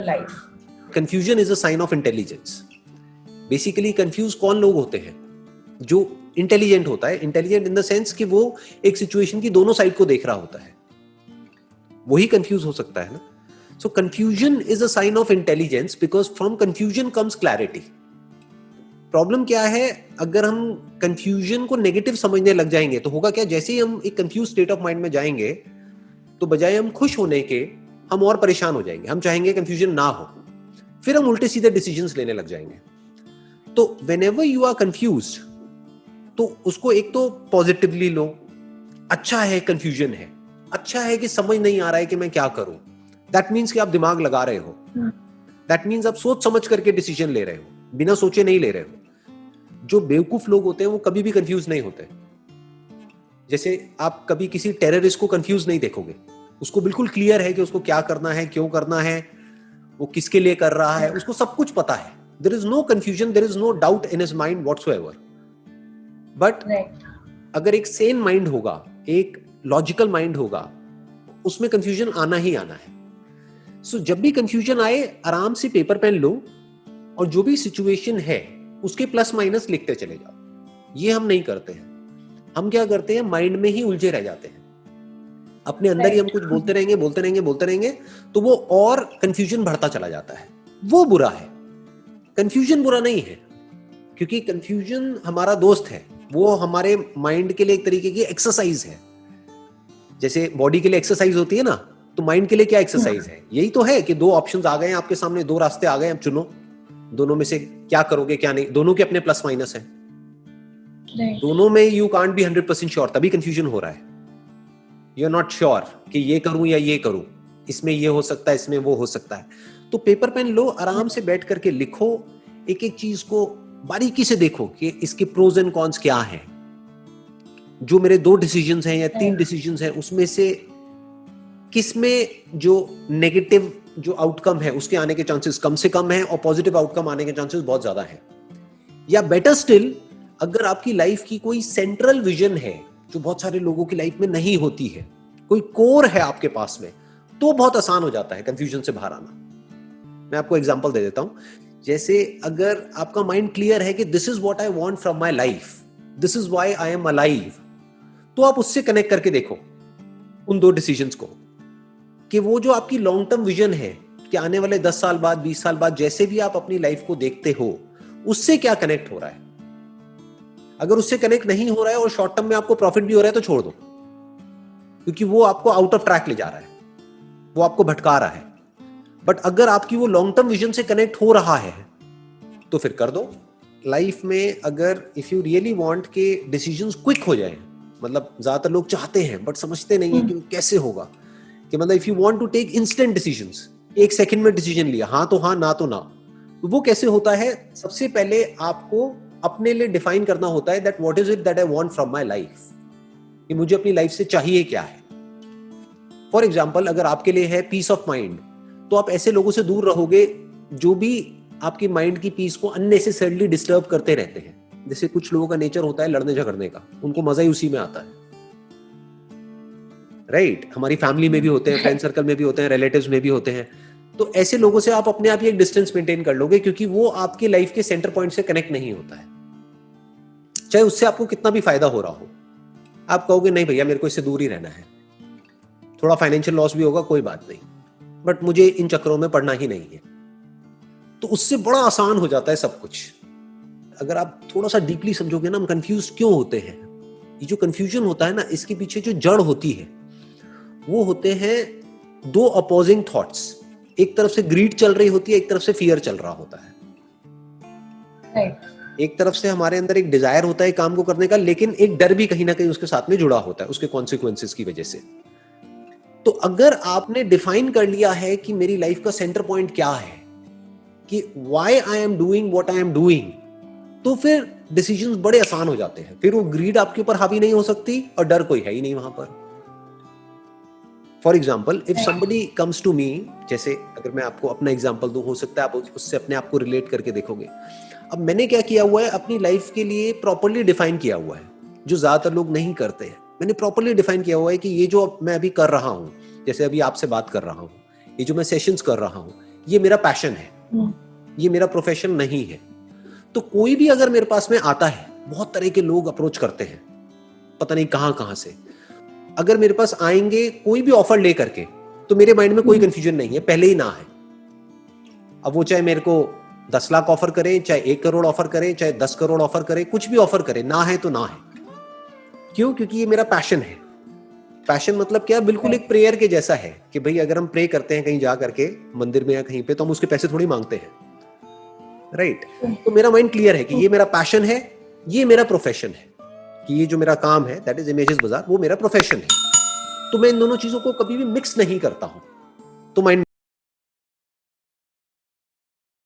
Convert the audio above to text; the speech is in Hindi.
life. Confusion is a sign of intelligence. Basically confuse कौन लोग होते हैं? जो इंटेलिजेंट होता है. इंटेलिजेंट इन द सेंस कि वो एक सिचुएशन की दोनों साइड को देख रहा होता है, वही कंफ्यूज हो सकता है ना. So confusion is a sign of intelligence because from confusion comes clarity. Problem क्या है, अगर हम कंफ्यूजन को नेगेटिव समझने लग जाएंगे तो होगा क्या, जैसे ही हम एक कंफ्यूज स्टेट ऑफ माइंड में जाएंगे तो बजाय हम खुश होने के हम और परेशान हो जाएंगे. हम चाहेंगे कंफ्यूजन ना हो, फिर हम उल्टे सीधे डिसीजंस लेने लग जाएंगे. तो व्हेनेवर यू आर कंफ्यूज्ड तो उसको एक तो पॉजिटिवली लो. अच्छा है कंफ्यूजन है, अच्छा है कि समझ नहीं आ रहा है कि मैं क्या करूं. दैट मीन्स कि आप दिमाग लगा रहे हो. दैट मीन्स आप सोच समझ करके डिसीजन ले रहे हो, बिना सोचे नहीं ले रहे हो. जो बेवकूफ लोग होते हैं वो कभी भी कंफ्यूज नहीं होते. जैसे आप कभी किसी टेररिस्ट को कंफ्यूज नहीं देखोगे, उसको बिल्कुल क्लियर है कि उसको क्या करना है, क्यों करना है, वो किसके लिए कर रहा है, उसको सब कुछ पता है. There is no confusion, there is no doubt in his mind whatsoever. But अगर एक सेन माइंड होगा, एक लॉजिकल माइंड होगा, उसमें कंफ्यूजन आना ही आना है. सो जब भी कंफ्यूजन आए आराम से पेपर पेन लो और जो भी सिचुएशन है उसके प्लस माइनस लिखते चले जाओ. ये हम नहीं करते हैं. हम क्या करते हैं, माइंड में ही उलझे रह जाते हैं. अपने अंदर ही हम कुछ बोलते रहेंगे तो वो और कंफ्यूजन बढ़ता चला जाता है. वो बुरा है. कंफ्यूजन बुरा नहीं है, क्योंकि कंफ्यूजन हमारा दोस्त है. वो हमारे माइंड के लिए एक तरीके की एक्सरसाइज है. जैसे बॉडी के लिए एक्सरसाइज होती है ना, तो माइंड के लिए क्या एक्सरसाइज है? यही तो है कि दो ऑप्शंस आ गए हैं आपके सामने, दो रास्ते आ गए, अब चुनो दोनों में से क्या करोगे क्या नहीं. दोनों के अपने प्लस माइनस है. दोनों में यू कांट बी 100% श्योर, तभी कंफ्यूजन हो रहा है. यू आर नॉट श्योर कि ये करूं या ये करूं, इसमें ये हो सकता है, इसमें वो हो सकता है. तो पेपर पेन लो, आराम से बैठ करके लिखो, एक एक चीज को बारीकी से देखो कि इसके प्रोज एंड कॉन्स क्या हैं. जो मेरे 2 डिसीजंस हैं या 3 डिसीजंस हैं, उसमें से किसमें जो नेगेटिव जो आउटकम है उसके आने के चांसेस कम से कम है और पॉजिटिव आउटकम आने के चांसेस बहुत ज्यादा है. या बेटर स्टिल, अगर आपकी लाइफ की कोई सेंट्रल विजन है जो बहुत सारे लोगों की लाइफ में नहीं होती है, कोई कोर है आपके पास में, तो बहुत आसान हो जाता है कंफ्यूजन से बाहर आना. मैं आपको एग्जांपल दे देता हूं. जैसे अगर आपका माइंड क्लियर है कि this is what I want from my life, this is why I am alive, तो आप उससे कनेक्ट करके देखो उन 2 डिसीजंस को कि वो जो आपकी लॉन्ग टर्म विजन है कि आने वाले 10 साल बाद, 20 साल बाद, जैसे भी आप अपनी लाइफ को देखते हो, उससे क्या कनेक्ट हो रहा है. अगर उससे कनेक्ट नहीं हो रहा है और शॉर्ट टर्म में आपको प्रॉफिट भी हो रहा है तो छोड़ दो, क्योंकि वो आपको आउट ऑफ ट्रैक ले जा रहा है, वो आपको भटका रहा है. बट अगर आपकी वो लॉन्ग टर्म विजन से कनेक्ट हो रहा है तो फिर कर दो. लाइफ में अगर इफ यू रियली वांट के डिसीजंस क्विक हो जाए, मतलब ज्यादातर लोग चाहते हैं बट समझते नहीं है कि कैसे होगा, कि मतलब if you want to take instant decisions, 1 second में डिसीजन लिया, हाँ तो हाँ, ना तो ना, तो वो कैसे होता है? सबसे पहले आपको अपने लिए डिफाइन करना होता है that what is it that I want from my life, कि मुझे अपनी लाइफ से चाहिए क्या है. फॉर एग्जांपल, अगर आपके लिए है पीस ऑफ माइंड, तो आप ऐसे लोगों से दूर रहोगे जो भी आपकी माइंड की पीस को अननेसेसरली डिस्टर्ब करते रहते हैं. जैसे कुछ लोगों का नेचर होता है लड़ने झगड़ने का, उनको मजा ही उसी में आता है. राइट? हमारी फैमिली में भी होते हैं, फ्रेंड सर्कल में भी होते हैं, रिलेटिव्स में भी होते हैं. तो ऐसे लोगों से आप अपने आप ही एक डिस्टेंस मेंटेन कर लोगे, क्योंकि वो आपकी लाइफ के सेंटर पॉइंट से कनेक्ट नहीं होता है. चाहे उससे आपको कितना भी फायदा हो रहा हो, आप कहोगे नहीं भैया मेरे को इससे दूर ही रहना है, थोड़ा फाइनेंशियल लॉस भी होगा कोई बात नहीं, बट मुझे इन चक्करों में पड़ना ही नहीं है. तो उससे बड़ा आसान हो जाता है सब कुछ. अगर आप थोड़ा सा डीपली समझोगे ना, हम कंफ्यूज क्यों होते हैं, ये जो कंफ्यूजन होता है ना, इसके पीछे जो जड़ होती है वो होते हैं 2 अपोजिंग थॉट्स. एक तरफ से ग्रीड चल रही होती है, एक तरफ से फियर चल रहा होता है. एक तरफ से हमारे अंदर एक डिजायर होता है काम को करने का, लेकिन एक डर भी कहीं ना कहीं उसके साथ में जुड़ा होता है, उसके कॉन्सिक्वेंसेस की वजह से. तो अगर आपने डिफाइन कर लिया है कि मेरी लाइफ का सेंटर पॉइंट क्या है, कि why I am doing what I am doing, तो फिर डिसीजंस बड़े आसान हो जाते हैं. फिर वो ग्रीड आपके ऊपर हावी नहीं हो सकती और डर कोई है ही नहीं वहां पर. For example, if somebody comes to me, जैसे अगर मैं आपको अपना एग्जाम्पल दूं, हो सकता है आप उससे अपने आप को रिलेट करके देखोगे. अब मैंने क्या किया हुआ है, अपनी लाइफ के लिए प्रॉपर्ली डिफाइन किया हुआ है, जो ज्यादातर लोग नहीं करते हैं. मैंने प्रॉपर्ली डिफाइन किया हुआ है कि ये जो मैं अभी कर रहा हूं, जैसे अभी आपसे बात कर रहा हूं, ये जो मैं सेशंस कर रहा हूं, ये मेरा पैशन है, ये मेरा प्रोफेशन नहीं है। तो कोई भी अगर मेरे पास में आता है, बहुत तरह के लोग अप्रोच करते हैं, पता नहीं कहां से, अगर मेरे पास आएंगे कोई भी ऑफर ले करके, तो मेरे माइंड में कोई कंफ्यूजन नहीं है, पहले ही ना है। अब वो चाहे मेरे को 10 लाख ऑफर करें, चाहे 1 करोड़ ऑफर करें, चाहे 10 करोड़ ऑफर करें, कुछ भी ऑफर करें, ना है तो ना है। क्यों? क्योंकि ये मेरा पैशन है। पैशन मतलब क्या? बिल्कुल एक प्रेयर के जैसा है कि भाई अगर हम प्रे करते हैं कहीं जा करके मंदिर में या कहीं पे, तो हम उसके पैसे थोड़ी मांगते हैं, राइट? तो मेरा माइंड क्लियर है कि ये मेरा पैशन है, ये मेरा प्रोफेशन है, कि ये जो मेरा काम है, दैट इज इमेजेस बाजार, वो मेरा प्रोफेशन है। तो मैं इन दोनों चीजों को कभी भी मिक्स नहीं करता हूं। तो माइंड